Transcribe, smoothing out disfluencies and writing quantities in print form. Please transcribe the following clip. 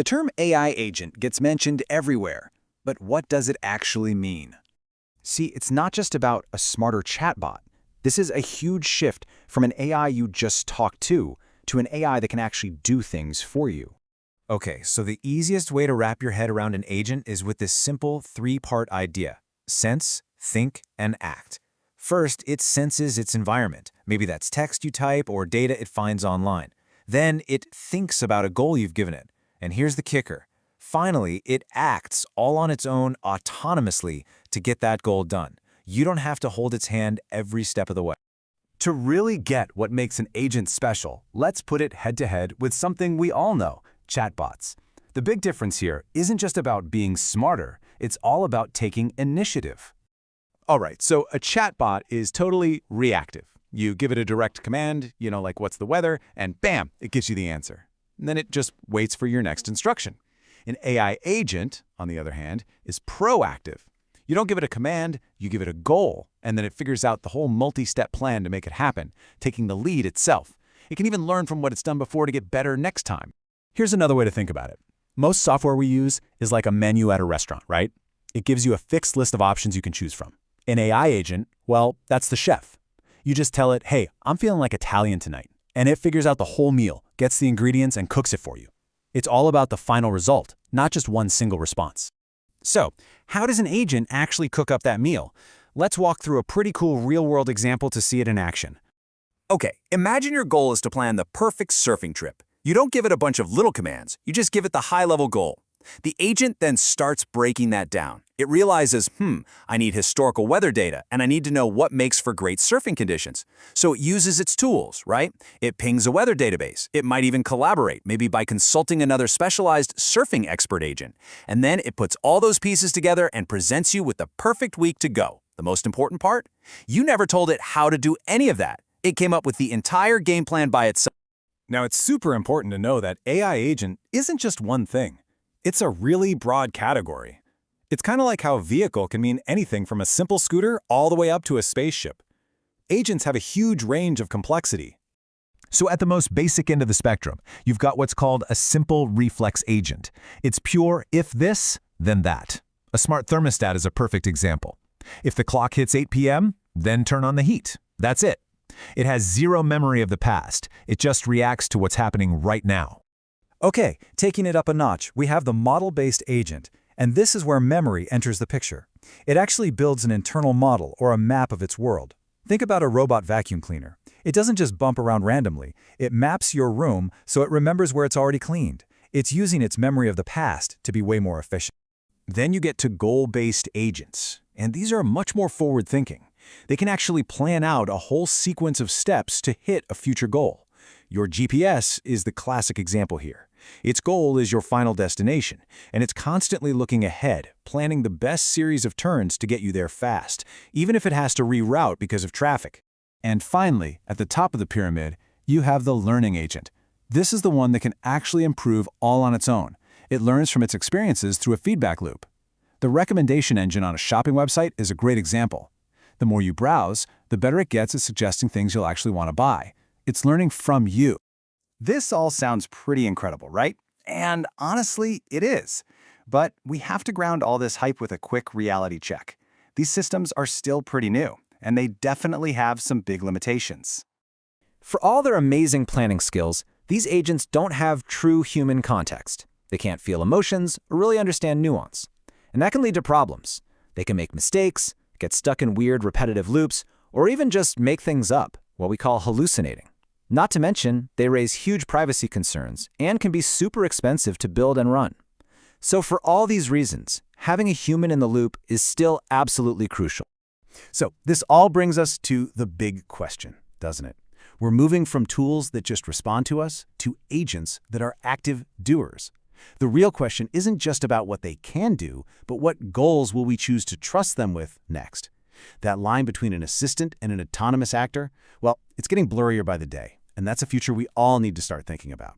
The term AI agent gets mentioned everywhere, but what does it actually mean? See, it's not just about a smarter chatbot. This is a huge shift from an AI you just talk to an AI that can actually do things for you. Okay, so the easiest way to wrap your head around an agent is with this simple three-part idea: sense, think, and act. First, it senses its environment. Maybe that's text you type or data it finds online. Then it thinks about a goal you've given it. And here's the kicker. Finally, it acts all on its own autonomously to get that goal done. You don't have to hold its hand every step of the way. To really get what makes an agent special, let's put it head-to-head with something we all know: chatbots. The big difference here isn't just about being smarter, it's all about taking initiative. All right, so a chatbot is totally reactive. You give it a direct command, like what's the weather, and bam, it gives you the answer. And then it just waits for your next instruction. An AI agent, on the other hand, is proactive. You don't give it a command, you give it a goal, and then it figures out the whole multi-step plan to make it happen, taking the lead itself. It can even learn from what it's done before to get better next time. Here's another way to think about it. Most software we use is like a menu at a restaurant, right? It gives you a fixed list of options you can choose from. An AI agent, well, that's the chef. You just tell it, hey, I'm feeling like Italian tonight, and it figures out the whole meal, gets the ingredients, and cooks it for you. It's all about the final result, not just one single response. So, how does an agent actually cook up that meal? Let's walk through a pretty cool real-world example to see it in action. Okay, imagine your goal is to plan the perfect surfing trip. You don't give it a bunch of little commands, you just give it the high-level goal. The agent then starts breaking that down. It realizes, I need historical weather data, and I need to know what makes for great surfing conditions. So it uses its tools, right? It pings a weather database. It might even collaborate, maybe by consulting another specialized surfing expert agent. And then it puts all those pieces together and presents you with the perfect week to go. The most important part? You never told it how to do any of that. It came up with the entire game plan by itself. Now, it's super important to know that AI agent isn't just one thing. It's a really broad category. It's kind of like how a vehicle can mean anything from a simple scooter all the way up to a spaceship. Agents have a huge range of complexity. So at the most basic end of the spectrum, you've got what's called a simple reflex agent. It's pure if this, then that. A smart thermostat is a perfect example. If the clock hits 8 p.m., then turn on the heat. That's it. It has zero memory of the past. It just reacts to what's happening right now. Okay, taking it up a notch, we have the model-based agent, and this is where memory enters the picture. It actually builds an internal model or a map of its world. Think about a robot vacuum cleaner. It doesn't just bump around randomly. It maps your room so it remembers where it's already cleaned. It's using its memory of the past to be way more efficient. Then you get to goal-based agents, and these are much more forward-thinking. They can actually plan out a whole sequence of steps to hit a future goal. Your GPS is the classic example here. Its goal is your final destination, and it's constantly looking ahead, planning the best series of turns to get you there fast, even if it has to reroute because of traffic. And finally, at the top of the pyramid, you have the learning agent. This is the one that can actually improve all on its own. It learns from its experiences through a feedback loop. The recommendation engine on a shopping website is a great example. The more you browse, the better it gets at suggesting things you'll actually want to buy. It's learning from you. This all sounds pretty incredible, right? And honestly, it is. But we have to ground all this hype with a quick reality check. These systems are still pretty new, and they definitely have some big limitations. For all their amazing planning skills, these agents don't have true human context. They can't feel emotions or really understand nuance. And that can lead to problems. They can make mistakes, get stuck in weird repetitive loops, or even just make things up, what we call hallucinating. Not to mention, they raise huge privacy concerns and can be super expensive to build and run. So for all these reasons, having a human in the loop is still absolutely crucial. So this all brings us to the big question, doesn't it? We're moving from tools that just respond to us to agents that are active doers. The real question isn't just about what they can do, but what goals will we choose to trust them with next? That line between an assistant and an autonomous actor, well, it's getting blurrier by the day. And that's a future we all need to start thinking about.